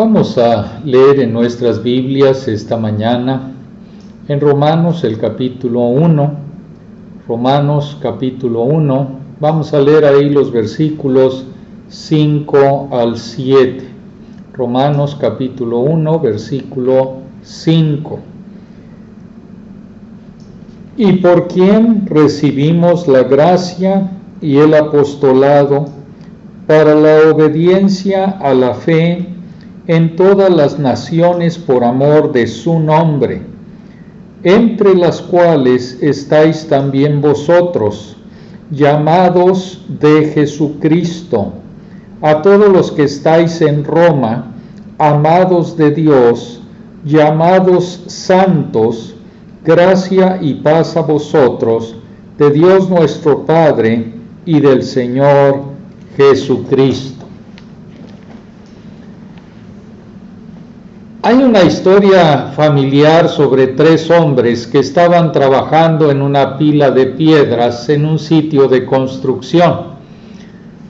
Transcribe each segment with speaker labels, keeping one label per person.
Speaker 1: Vamos a leer en nuestras Biblias esta mañana en Romanos el capítulo 1. Romanos capítulo 1. Vamos a leer ahí los versículos 5 al 7. Romanos capítulo 1, versículo 5. Y por quien recibimos la gracia y el apostolado para la obediencia a la fe en todas las naciones por amor de su nombre, entre las cuales estáis también vosotros, llamados de Jesucristo, a todos los que estáis en Roma, amados de Dios, llamados santos, gracia y paz a vosotros, de Dios nuestro Padre y del Señor Jesucristo. Hay una historia familiar sobre tres hombres que estaban trabajando en una pila de piedras en un sitio de construcción.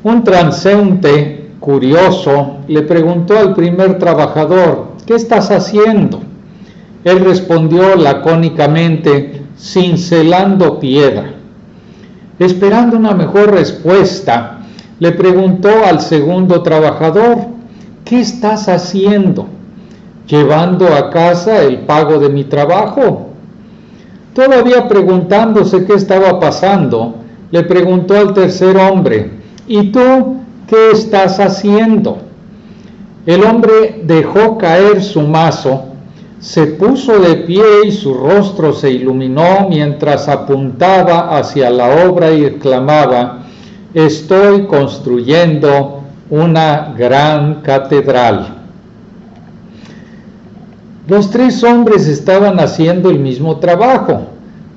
Speaker 1: Un transeúnte curioso le preguntó al primer trabajador: ¿qué estás haciendo? Él respondió lacónicamente: cincelando piedra. Esperando una mejor respuesta, le preguntó al segundo trabajador: ¿qué estás haciendo? ¿Llevando a casa el pago de mi trabajo? Todavía preguntándose qué estaba pasando, le preguntó al tercer hombre: ¿y tú qué estás haciendo? El hombre dejó caer su mazo, se puso de pie y su rostro se iluminó mientras apuntaba hacia la obra y exclamaba: estoy construyendo una gran catedral. Los tres hombres estaban haciendo el mismo trabajo,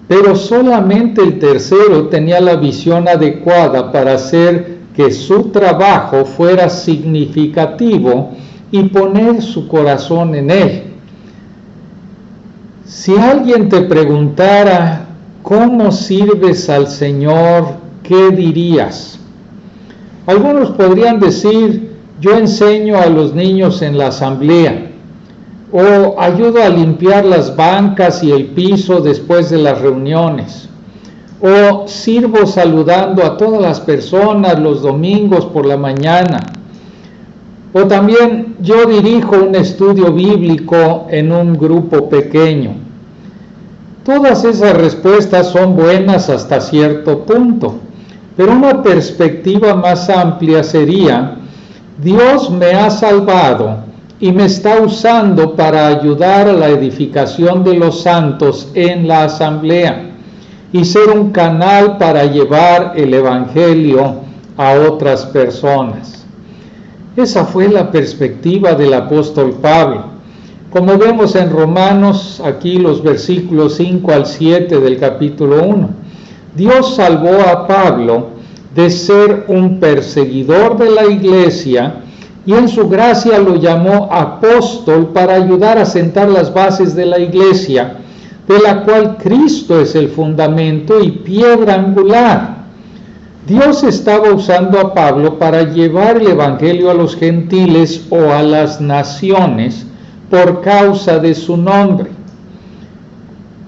Speaker 1: pero solamente el tercero tenía la visión adecuada para hacer que su trabajo fuera significativo y poner su corazón en él. Si alguien te preguntara ¿cómo sirves al Señor?, ¿qué dirías? Algunos podrían decir: yo enseño a los niños en la asamblea, o ayudo a limpiar las bancas y el piso después de las reuniones, o sirvo saludando a todas las personas los domingos por la mañana, o también yo dirijo un estudio bíblico en un grupo pequeño. Todas esas respuestas son buenas hasta cierto punto, pero una perspectiva más amplia sería: Dios me ha salvado y me está usando para ayudar a la edificación de los santos en la asamblea y ser un canal para llevar el evangelio a otras personas. Esa fue la perspectiva del apóstol Pablo. Como vemos en Romanos, aquí los versículos 5 al 7 del capítulo 1, Dios salvó a Pablo de ser un perseguidor de la iglesia y en su gracia lo llamó apóstol para ayudar a sentar las bases de la iglesia, de la cual Cristo es el fundamento y piedra angular. Dios estaba usando a Pablo para llevar el evangelio a los gentiles o a las naciones por causa de su nombre.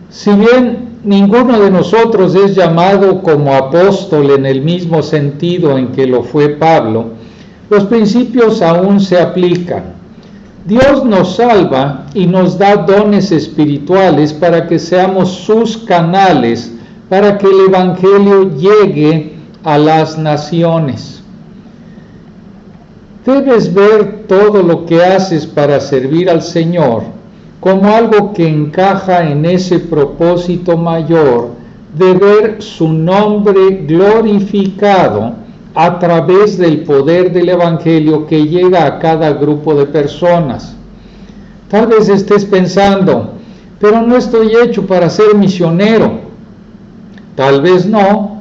Speaker 1: Si bien ninguno de nosotros es llamado como apóstol en el mismo sentido en que lo fue Pablo, los principios aún se aplican. Dios nos salva y nos da dones espirituales para que seamos sus canales, para que el evangelio llegue a las naciones. Debes ver todo lo que haces para servir al Señor como algo que encaja en ese propósito mayor de ver su nombre glorificado a través del poder del evangelio que llega a cada grupo de personas. Tal vez estés pensando: pero no estoy hecho para ser misionero. Tal vez no,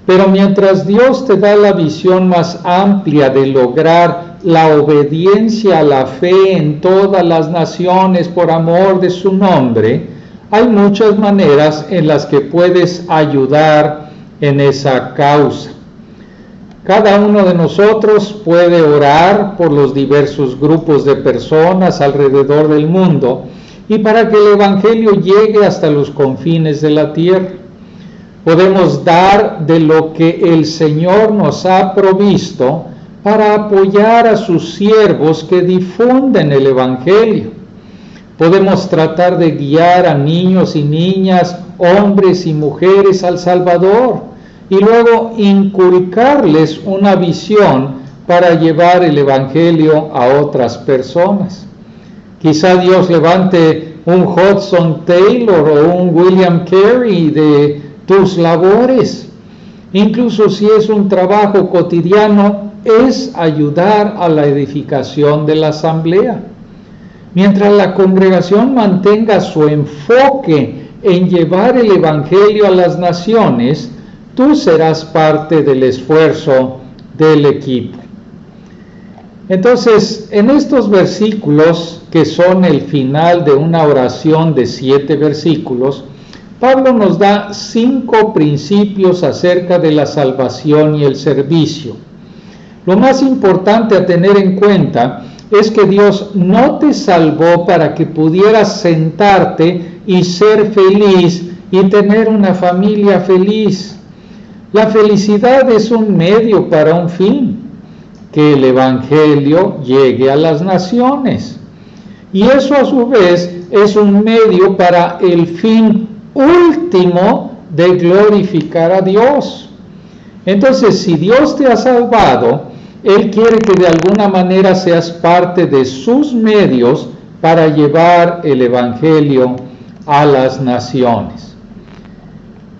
Speaker 1: pero mientras Dios te da la visión más amplia de lograr la obediencia a la fe en todas las naciones por amor de su nombre, hay muchas maneras en las que puedes ayudar en esa causa. Cada uno de nosotros puede orar por los diversos grupos de personas alrededor del mundo y para que el Evangelio llegue hasta los confines de la tierra. Podemos dar de lo que el Señor nos ha provisto para apoyar a sus siervos que difunden el Evangelio. Podemos tratar de guiar a niños y niñas, hombres y mujeres al Salvador, y luego inculcarles una visión para llevar el Evangelio a otras personas. Quizá Dios levante un Hudson Taylor o un William Carey de tus labores. Incluso si es un trabajo cotidiano, es ayudar a la edificación de la asamblea. Mientras la congregación mantenga su enfoque en llevar el Evangelio a las naciones, tú serás parte del esfuerzo del equipo. Entonces, en estos versículos, que son el final de una oración de 7 versículos, Pablo nos da 5 principios acerca de la salvación y el servicio. Lo más importante a tener en cuenta es que Dios no te salvó para que pudieras sentarte y ser feliz y tener una familia feliz. La felicidad es un medio para un fin, que el Evangelio llegue a las naciones. Y eso a su vez es un medio para el fin último de glorificar a Dios. Entonces, si Dios te ha salvado, Él quiere que de alguna manera seas parte de sus medios para llevar el Evangelio a las naciones.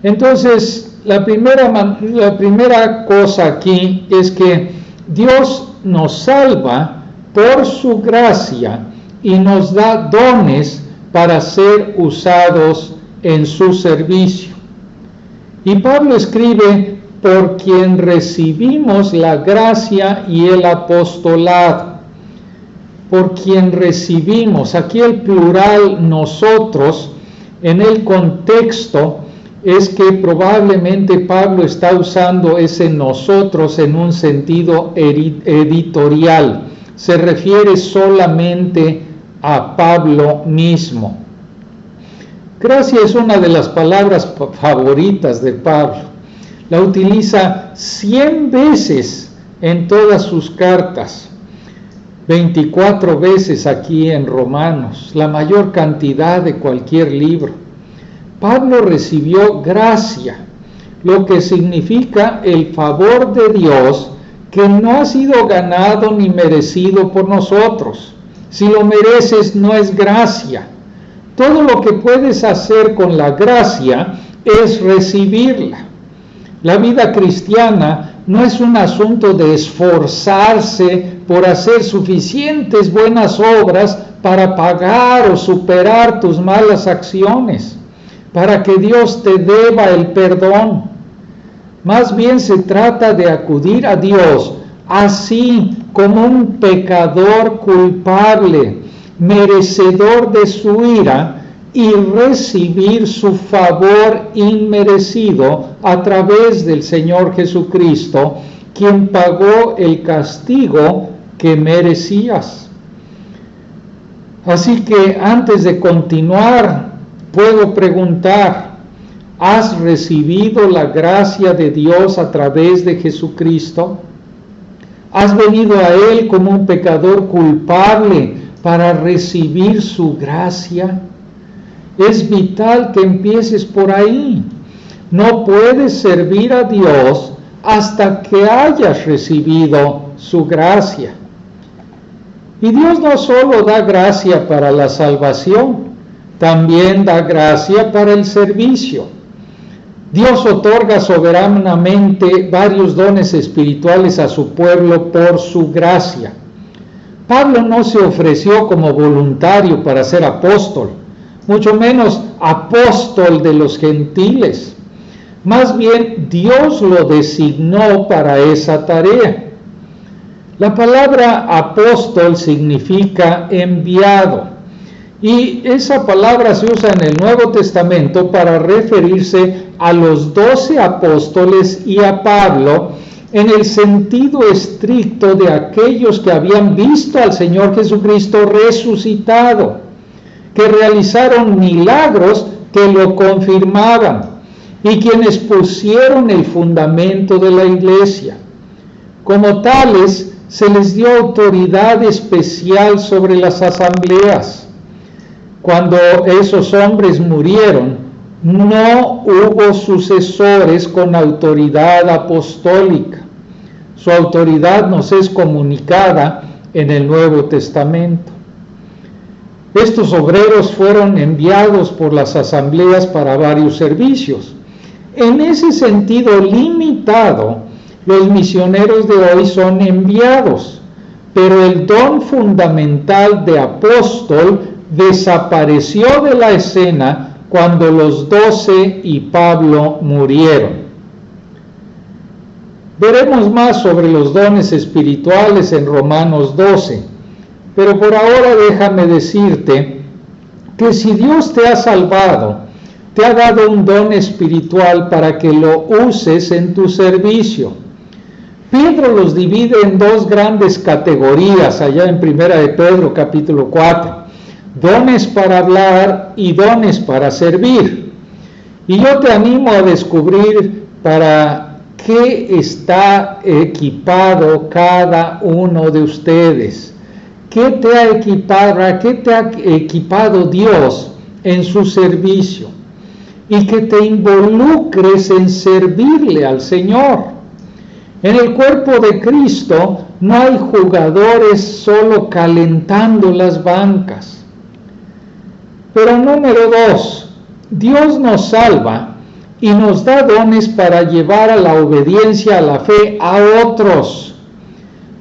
Speaker 1: Entonces, la primera cosa aquí es que Dios nos salva por su gracia y nos da dones para ser usados en su servicio. Y Pablo escribe: por quien recibimos la gracia y el apostolado. Por quien recibimos, aquí el plural nosotros, en el contexto es que probablemente Pablo está usando ese nosotros en un sentido editorial. Se refiere solamente a Pablo mismo. Gracia es una de las palabras favoritas de Pablo. La utiliza 100 veces en todas sus cartas, 24 veces aquí en Romanos, la mayor cantidad de cualquier libro. Pablo recibió gracia, lo que significa el favor de Dios que no ha sido ganado ni merecido por nosotros. Si lo mereces, no es gracia. Todo lo que puedes hacer con la gracia es recibirla. La vida cristiana no es un asunto de esforzarse por hacer suficientes buenas obras para pagar o superar tus malas acciones, para que Dios te deba el perdón. Más bien se trata de acudir a Dios así como un pecador culpable, merecedor de su ira, y recibir su favor inmerecido a través del Señor Jesucristo, quien pagó el castigo que merecías. Así que antes de continuar, puedo preguntar: ¿has recibido la gracia de Dios a través de Jesucristo? ¿Has venido a Él como un pecador culpable para recibir su gracia? Es vital que empieces por ahí. No puedes servir a Dios hasta que hayas recibido su gracia. Y Dios no solo da gracia para la salvación, también da gracia para el servicio. Dios otorga soberanamente varios dones espirituales a su pueblo por su gracia. Pablo no se ofreció como voluntario para ser apóstol, mucho menos apóstol de los gentiles. Más bien, Dios lo designó para esa tarea. La palabra apóstol significa enviado, y esa palabra se usa en el Nuevo Testamento para referirse a los 12 apóstoles y a Pablo, en el sentido estricto de aquellos que habían visto al Señor Jesucristo resucitado, que realizaron milagros que lo confirmaban y quienes pusieron el fundamento de la iglesia. Como tales, se les dio autoridad especial sobre las asambleas. Cuando esos hombres murieron, no hubo sucesores con autoridad apostólica. Su autoridad nos es comunicada en el Nuevo Testamento. Estos obreros fueron enviados por las asambleas para varios servicios. En ese sentido limitado, los misioneros de hoy son enviados, pero el don fundamental de apóstol desapareció de la escena cuando los 12 y Pablo murieron. Veremos más sobre los dones espirituales en Romanos 12, pero por ahora déjame decirte que si Dios te ha salvado, te ha dado un don espiritual para que lo uses en tu servicio. Pedro los divide en dos grandes categorías, allá en 1 de Pedro capítulo 4, dones para hablar y dones para servir. Y yo te animo a descubrir para qué está equipado cada uno de ustedes. ¿Qué te ha equipado Dios en su servicio? Y que te involucres en servirle al Señor. En el cuerpo de Cristo no hay jugadores solo calentando las bancas. Pero número 2, Dios nos salva y nos da dones para llevar a la obediencia, a la fe a otros.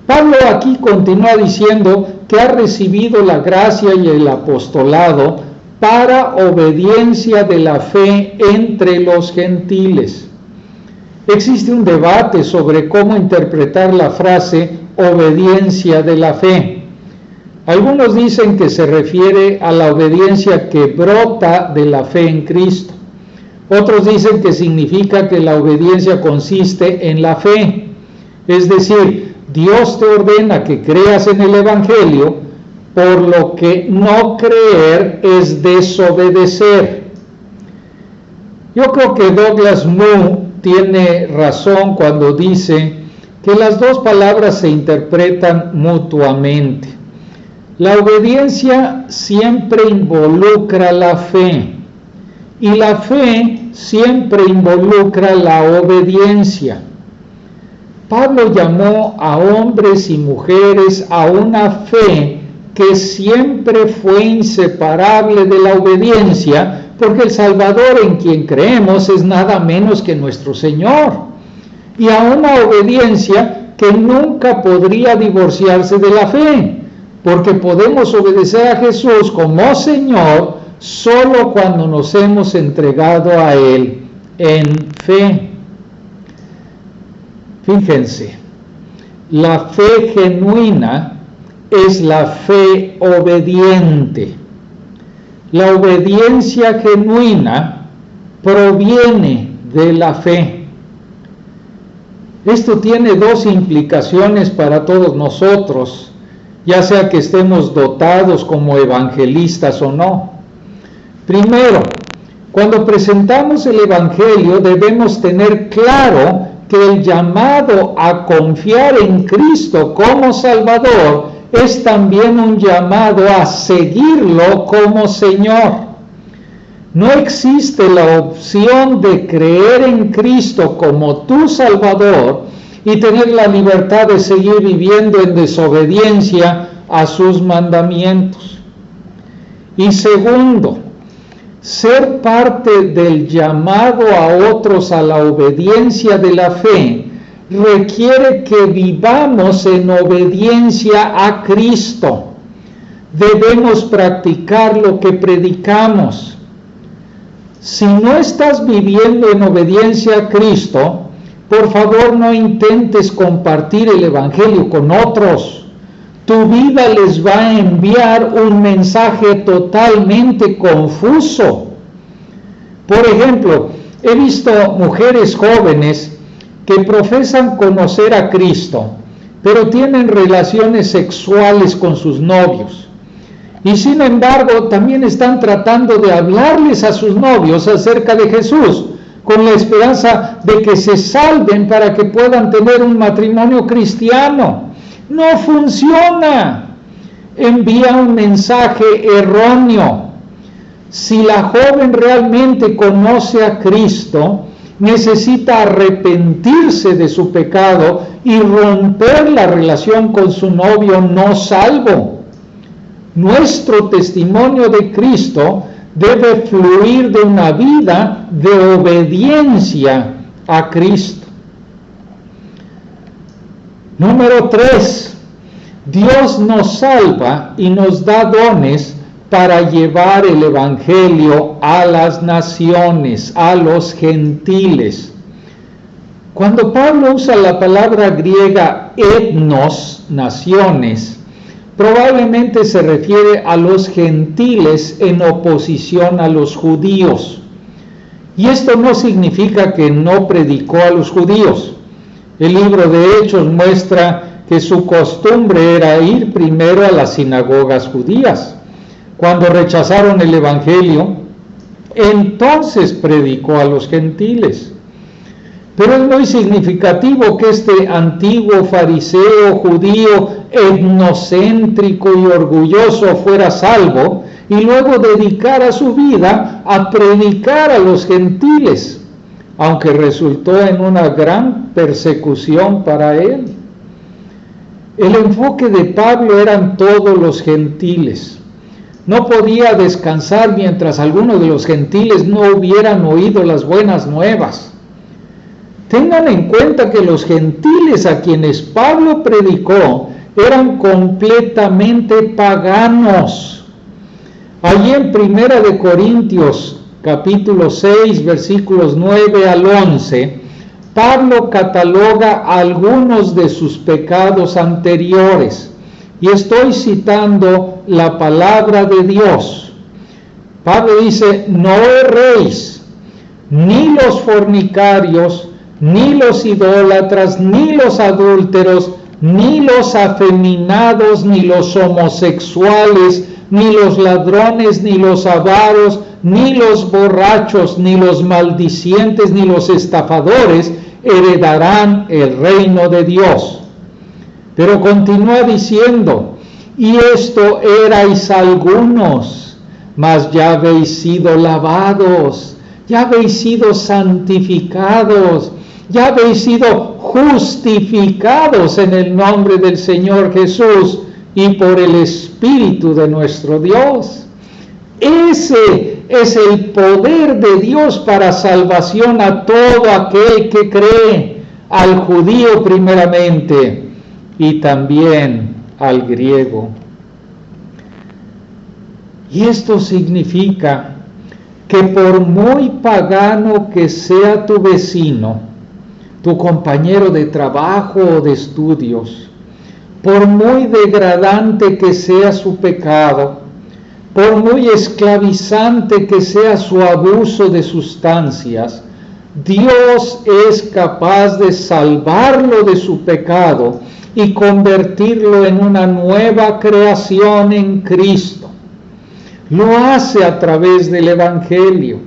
Speaker 1: Pablo aquí continúa diciendo que ha recibido la gracia y el apostolado para obediencia de la fe entre los gentiles. Existe un debate sobre cómo interpretar la frase obediencia de la fe. Algunos dicen que se refiere a la obediencia que brota de la fe en Cristo. Otros dicen que significa que la obediencia consiste en la fe. Es decir, Dios te ordena que creas en el Evangelio, por lo que no creer es desobedecer. Yo creo que Douglas Moo tiene razón cuando dice que las dos palabras se interpretan mutuamente. La obediencia siempre involucra la fe y la fe siempre involucra la obediencia. Pablo llamó a hombres y mujeres a una fe que siempre fue inseparable de la obediencia, porque el Salvador en quien creemos es nada menos que nuestro Señor, y a una obediencia que nunca podría divorciarse de la fe, porque podemos obedecer a Jesús como Señor solo cuando nos hemos entregado a Él en fe. Fíjense, la fe genuina es la fe obediente. La obediencia genuina proviene de la fe. Esto tiene dos implicaciones para todos nosotros, ya sea que estemos dotados como evangelistas o no. Primero, cuando presentamos el Evangelio debemos tener claro que el llamado a confiar en Cristo como Salvador es también un llamado a seguirlo como Señor. No existe la opción de creer en Cristo como tu Salvador y tener la libertad de seguir viviendo en desobediencia a sus mandamientos. Y segundo, ser parte del llamado a otros a la obediencia de la fe requiere que vivamos en obediencia a Cristo. Debemos practicar lo que predicamos. Si no estás viviendo en obediencia a Cristo, por favor no intentes compartir el Evangelio con otros. Tu vida les va a enviar un mensaje totalmente confuso. Por ejemplo, he visto mujeres jóvenes que profesan conocer a Cristo, pero tienen relaciones sexuales con sus novios. Y sin embargo, también están tratando de hablarles a sus novios acerca de Jesús, con la esperanza de que se salven para que puedan tener un matrimonio cristiano. No funciona. Envía un mensaje erróneo. Si la joven realmente conoce a Cristo, necesita arrepentirse de su pecado y romper la relación con su novio no salvo. Nuestro testimonio de Cristo debe fluir de una vida de obediencia a Cristo. Número 3. Dios nos salva y nos da dones para llevar el Evangelio a las naciones, a los gentiles. Cuando Pablo usa la palabra griega etnos, naciones, probablemente se refiere a los gentiles en oposición a los judíos. Y esto no significa que no predicó a los judíos. El libro de Hechos muestra que su costumbre era ir primero a las sinagogas judías. Cuando rechazaron el Evangelio, entonces predicó a los gentiles. Pero es muy significativo que este antiguo fariseo judío etnocéntrico y orgulloso fuera salvo y luego dedicara su vida a predicar a los gentiles, aunque resultó en una gran persecución para él. El enfoque de Pablo eran todos los gentiles. No podía descansar mientras algunos de los gentiles no hubieran oído las buenas nuevas. Tengan en cuenta que los gentiles a quienes Pablo predicó eran completamente paganos. Allí en 1 Corintios capítulo 6 versículos 9 al 11, Pablo cataloga algunos de sus pecados anteriores. Y estoy citando la palabra de Dios. Pablo dice, no erréis, ni los fornicarios, ni los idólatras, ni los adúlteros, ni los afeminados, ni los homosexuales, ni los ladrones, ni los avaros, ni los borrachos, ni los maldicientes, ni los estafadores heredarán el reino de Dios. Pero continúa diciendo, y esto erais algunos, mas ya habéis sido lavados, ya habéis sido santificados, ya habéis sido justificados en el nombre del Señor Jesús y por el Espíritu de nuestro Dios. Ese es el poder de Dios para salvación a todo aquel que cree, al judío primeramente, y también al griego. Y esto significa que por muy pagano que sea tu vecino, tu compañero de trabajo o de estudios, por muy degradante que sea su pecado, por muy esclavizante que sea su abuso de sustancias, Dios es capaz de salvarlo de su pecado y convertirlo en una nueva creación en Cristo. Lo hace a través del Evangelio.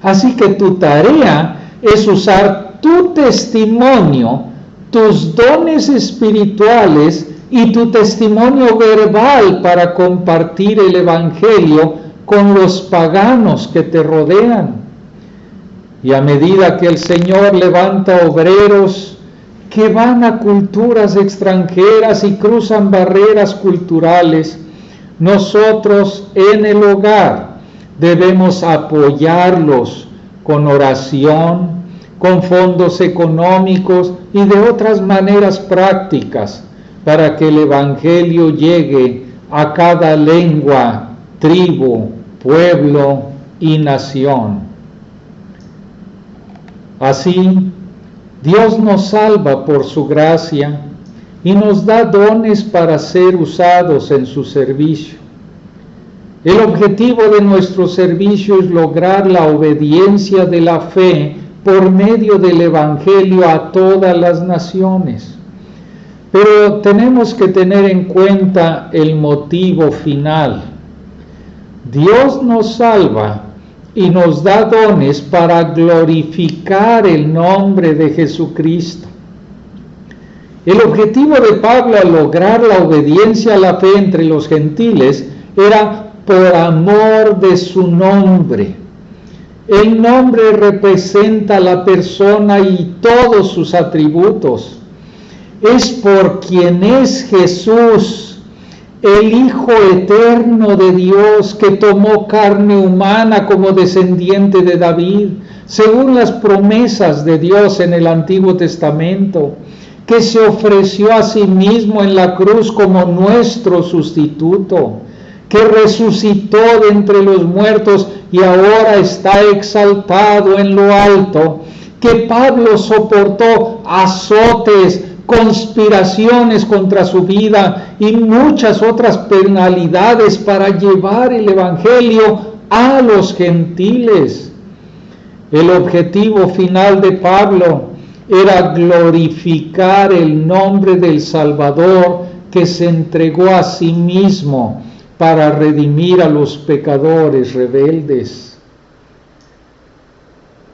Speaker 1: Así que tu tarea es usar tu testimonio, tus dones espirituales y tu testimonio verbal para compartir el Evangelio con los paganos que te rodean. Y a medida que el Señor levanta obreros que van a culturas extranjeras y cruzan barreras culturales, nosotros en el hogar debemos apoyarlos con oración, con fondos económicos y de otras maneras prácticas para que el Evangelio llegue a cada lengua, tribu, pueblo y nación. Así, Dios nos salva por su gracia y nos da dones para ser usados en su servicio. El objetivo de nuestro servicio es lograr la obediencia de la fe por medio del Evangelio a todas las naciones. Pero tenemos que tener en cuenta el motivo final. Dios nos salva y nos da dones para glorificar el nombre de Jesucristo. El objetivo de Pablo al lograr la obediencia a la fe entre los gentiles era por amor de su nombre. El nombre representa la persona y todos sus atributos. Es por quien es Jesús, el Hijo eterno de Dios, que tomó carne humana como descendiente de David, según las promesas de Dios en el Antiguo Testamento, que se ofreció a sí mismo en la cruz como nuestro sustituto, que resucitó de entre los muertos y ahora está exaltado en lo alto, que Pablo soportó azotes, conspiraciones contra su vida y muchas otras penalidades para llevar el Evangelio a los gentiles. El objetivo final de Pablo era glorificar el nombre del Salvador, que se entregó a sí mismo para redimir a los pecadores rebeldes.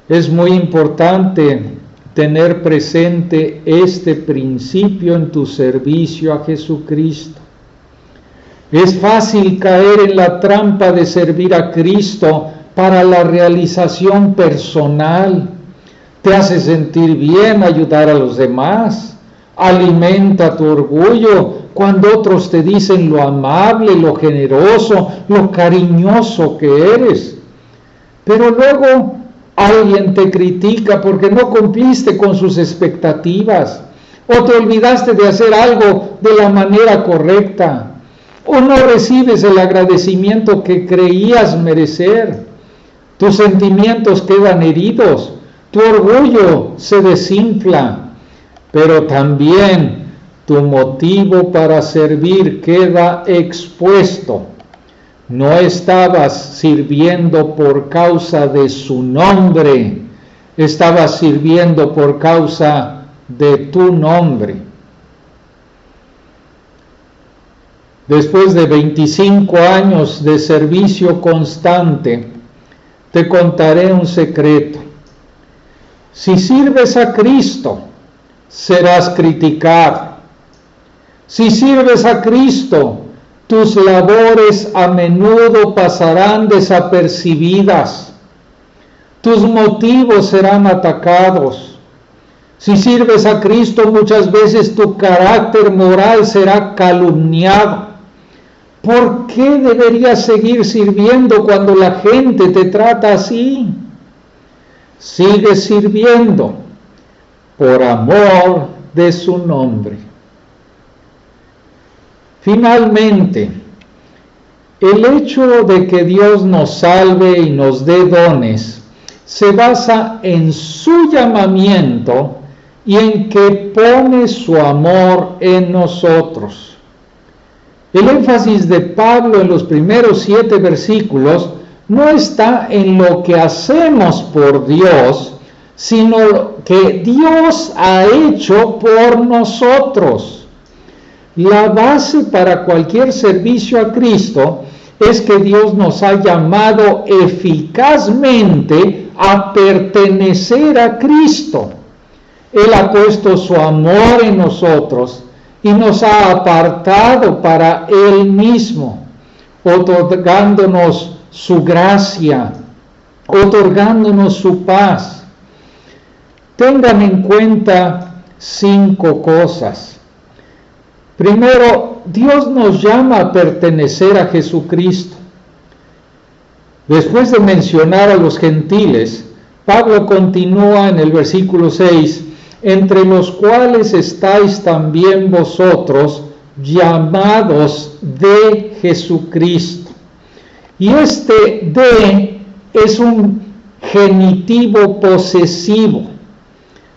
Speaker 1: Es muy importante tener presente este principio en tu servicio a Jesucristo. Es fácil caer en la trampa de servir a Cristo para la realización personal. Te hace sentir bien ayudar a los demás. Alimenta tu orgullo cuando otros te dicen lo amable, lo generoso, lo cariñoso que eres. Pero luego alguien te critica porque no cumpliste con sus expectativas, o te olvidaste de hacer algo de la manera correcta, o no recibes el agradecimiento que creías merecer. Tus sentimientos quedan heridos, tu orgullo se desinfla, pero también tu motivo para servir queda expuesto. No estabas sirviendo por causa de su nombre, estabas sirviendo por causa de tu nombre. Después de 25 años de servicio constante, te contaré un secreto. Si sirves a Cristo, serás criticado. Si sirves a Cristo, tus labores a menudo pasarán desapercibidas. Tus motivos serán atacados. Si sirves a Cristo, muchas veces tu carácter moral será calumniado. ¿Por qué deberías seguir sirviendo cuando la gente te trata así? Sigue sirviendo por amor de su nombre. Finalmente, el hecho de que Dios nos salve y nos dé dones se basa en su llamamiento y en que pone su amor en nosotros. El énfasis de Pablo en los primeros 7 versículos no está en lo que hacemos por Dios, sino que Dios ha hecho por nosotros. La base para cualquier servicio a Cristo es que Dios nos ha llamado eficazmente a pertenecer a Cristo. Él ha puesto su amor en nosotros y nos ha apartado para Él mismo, otorgándonos su gracia, otorgándonos su paz. Tengan en cuenta 5 cosas. Primero, Dios nos llama a pertenecer a Jesucristo. Después de mencionar a los gentiles, Pablo continúa en el versículo 6, entre los cuales estáis también vosotros, llamados de Jesucristo. Y este de es un genitivo posesivo.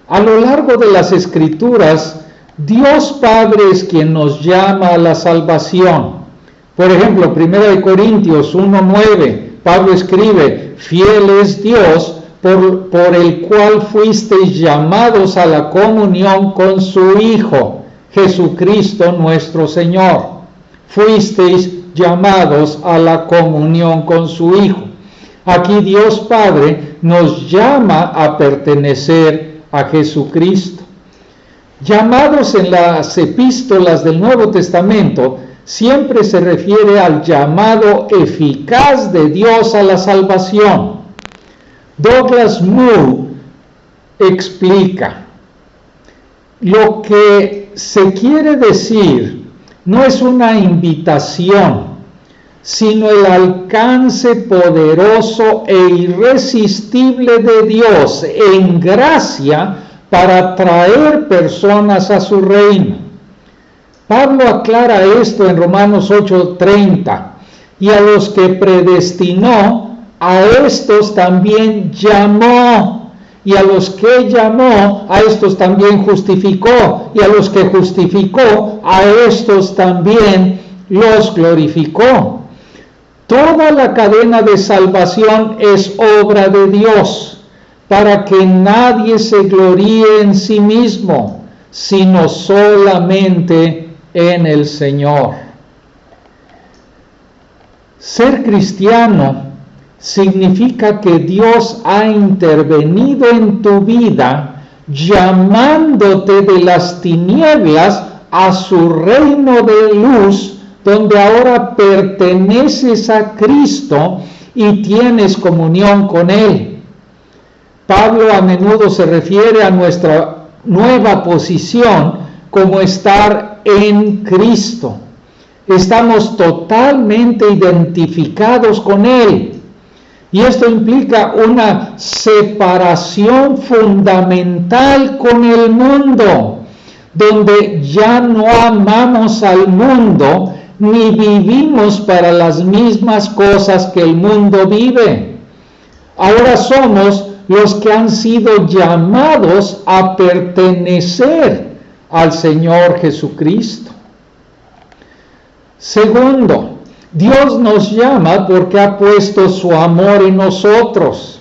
Speaker 1: A lo largo de las Escrituras, Dios Padre es quien nos llama a la salvación. Por ejemplo, 1 Corintios 1:9, Pablo escribe, fiel es Dios, por el cual fuisteis llamados a la comunión con su Hijo, Jesucristo nuestro Señor. Fuisteis llamados a la comunión con su Hijo. Aquí Dios Padre nos llama a pertenecer a Jesucristo. Llamados en las epístolas del Nuevo Testamento siempre se refiere al llamado eficaz de Dios a la salvación. Douglas Moo explica: lo que se quiere decir no es una invitación, sino el alcance poderoso e irresistible de Dios en gracia para atraer personas a su reino. Pablo aclara esto en Romanos 8:30, y a los que predestinó, a estos también llamó, y a los que llamó, a estos también justificó, y a los que justificó, a estos también los glorificó. Toda la cadena de salvación es obra de Dios, para que nadie se gloríe en sí mismo, sino solamente en el Señor. Ser cristiano significa que Dios ha intervenido en tu vida, llamándote de las tinieblas a su reino de luz, donde ahora perteneces a Cristo y tienes comunión con Él. Pablo a menudo se refiere a nuestra nueva posición como estar en Cristo. Estamos totalmente identificados con Él. Y esto implica una separación fundamental con el mundo, donde ya no amamos al mundo ni vivimos para las mismas cosas que el mundo vive. Ahora somos los que han sido llamados a pertenecer al Señor Jesucristo. Segundo, Dios nos llama porque ha puesto su amor en nosotros.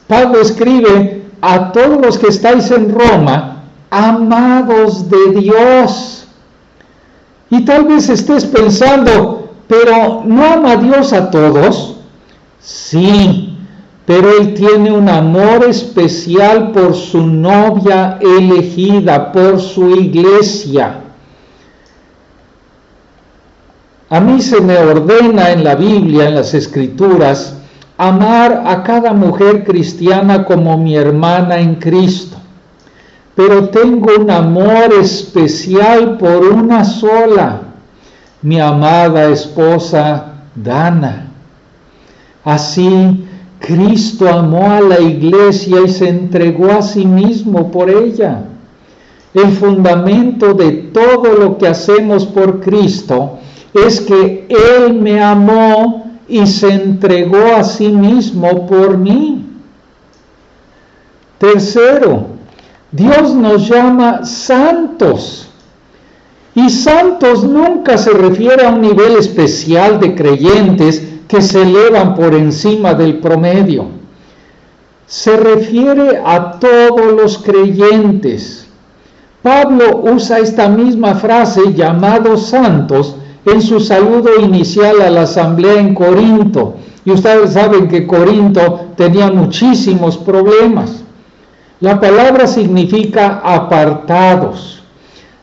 Speaker 1: Pablo escribe a todos los que estáis en Roma, amados de Dios. Y tal vez estés pensando, pero ¿no ama Dios a todos? Sí, pero Él tiene un amor especial por su novia elegida, por su iglesia. A mí se me ordena en la Biblia, en las Escrituras, amar a cada mujer cristiana como mi hermana en Cristo. Pero tengo un amor especial por una sola, mi amada esposa Dana. Así, Cristo amó a la iglesia y se entregó a sí mismo por ella. El fundamento de todo lo que hacemos por Cristo es que Él me amó y se entregó a sí mismo por mí. Tercero, Dios nos llama santos. Y santos nunca se refiere a un nivel especial de creyentes que se elevan por encima del promedio. Se refiere a todos los creyentes. Pablo usa esta misma frase, llamados santos, en su saludo inicial a la asamblea en Corinto. Y ustedes saben que Corinto tenía muchísimos problemas. La palabra significa apartados.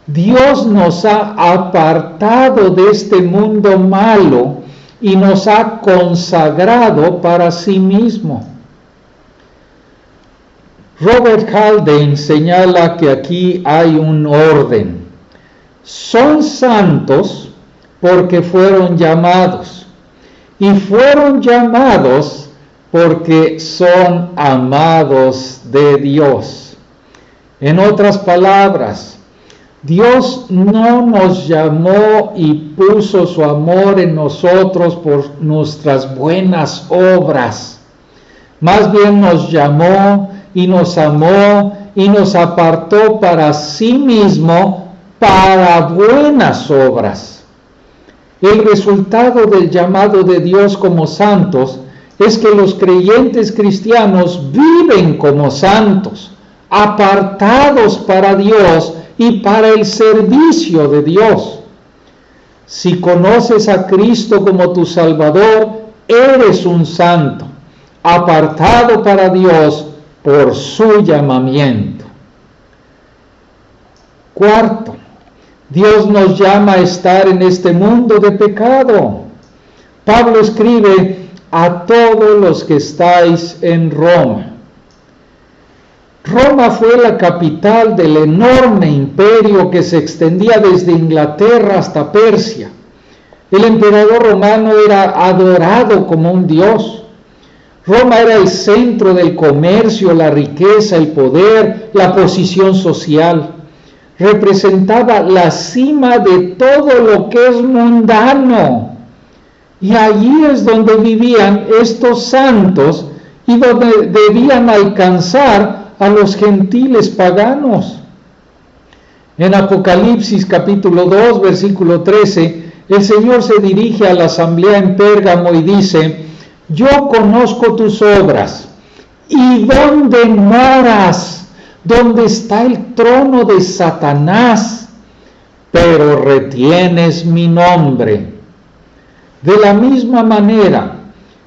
Speaker 1: Dios nos ha apartado de este mundo malo y nos ha consagrado para sí mismo. Robert Haldane señala que aquí hay un orden. Son santos porque fueron llamados, y fueron llamados porque son amados de Dios. En otras palabras, Dios no nos llamó y puso su amor en nosotros por nuestras buenas obras. Más bien nos llamó y nos amó y nos apartó para sí mismo para buenas obras. El resultado del llamado de Dios como santos es que los creyentes cristianos viven como santos, apartados para Dios y para el servicio de Dios. Si conoces a Cristo como tu Salvador, eres un santo, apartado para Dios por su llamamiento. Cuarto, Dios nos llama a estar en este mundo de pecado. Pablo escribe: a todos los que estáis en Roma. Roma fue la capital del enorme imperio que se extendía desde Inglaterra hasta Persia. El emperador romano era adorado como un dios. Roma era el centro del comercio, la riqueza, el poder, la posición social. Representaba la cima de todo lo que es mundano. Y allí es donde vivían estos santos y donde debían alcanzar a los gentiles paganos. En Apocalipsis capítulo 2, versículo 13, el Señor se dirige a la asamblea en Pérgamo y dice: yo conozco tus obras y dónde moras, donde está el trono de Satanás, pero retienes mi nombre. De la misma manera,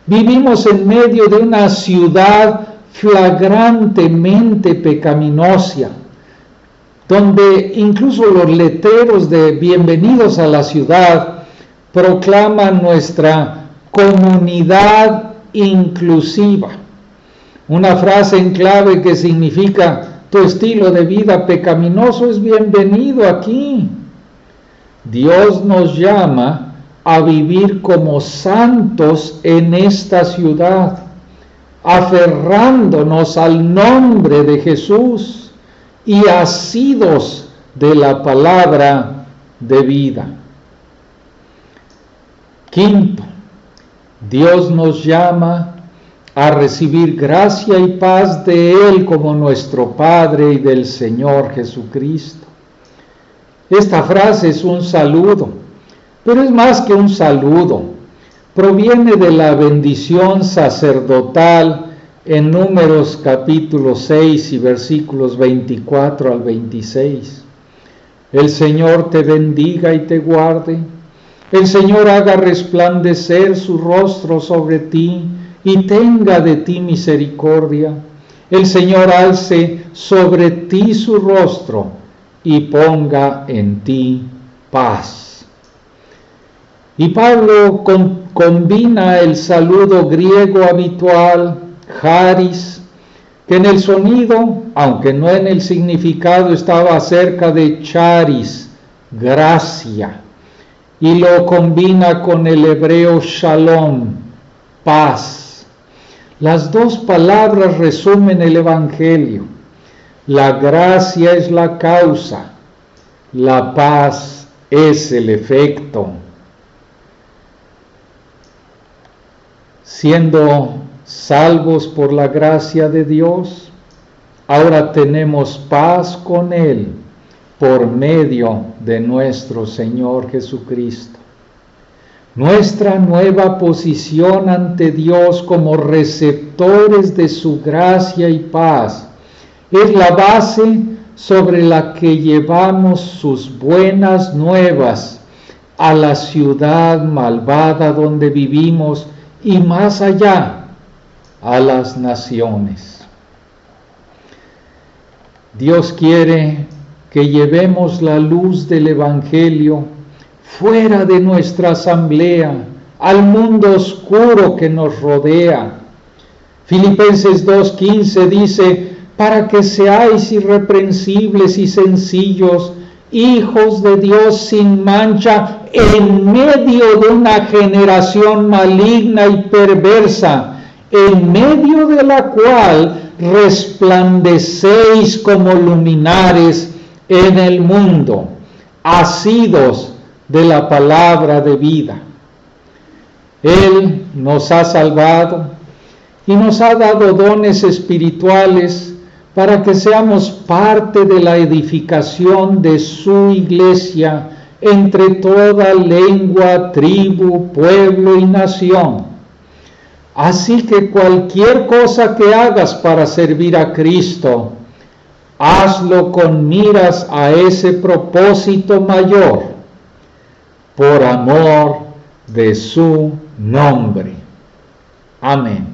Speaker 1: vivimos en medio de una ciudad flagrantemente pecaminosa, donde incluso los letreros de bienvenidos a la ciudad proclaman nuestra comunidad inclusiva. Una frase en clave que significa: tu estilo de vida pecaminoso es bienvenido aquí. Dios nos llama a vivir como santos en esta ciudad, aferrándonos al nombre de Jesús y asidos de la palabra de vida. Quinto, Dios nos llama a recibir gracia y paz de Él como nuestro Padre y del Señor Jesucristo. Esta frase es un saludo, pero es más que un saludo. Proviene de la bendición sacerdotal en Números capítulo 6 y versículos 24 al 26. El Señor te bendiga y te guarde. El Señor haga resplandecer su rostro sobre ti y tenga de ti misericordia. El Señor alce sobre ti su rostro y ponga en ti paz. Y Pablo combina el saludo griego habitual, charis, que en el sonido, aunque no en el significado, estaba cerca de charis, gracia, y lo combina con el hebreo shalom, paz. Las dos palabras resumen el Evangelio. La gracia es la causa, la paz es el efecto. Siendo salvos por la gracia de Dios, ahora tenemos paz con Él por medio de nuestro Señor Jesucristo. Nuestra nueva posición ante Dios como receptores de su gracia y paz es la base sobre la que llevamos sus buenas nuevas a la ciudad malvada donde vivimos y más allá, a las naciones. Dios quiere que llevemos la luz del Evangelio fuera de nuestra asamblea, al mundo oscuro que nos rodea. Filipenses 2:15 dice: para que seáis irreprensibles y sencillos, hijos de Dios sin mancha, en medio de una generación maligna y perversa, en medio de la cual resplandecéis como luminares en el mundo, asidos de la palabra de vida. Él nos ha salvado y nos ha dado dones espirituales para que seamos parte de la edificación de su iglesia entre toda lengua, tribu, pueblo y nación. Así que cualquier cosa que hagas para servir a Cristo, hazlo con miras a ese propósito mayor, por amor de su nombre. Amén.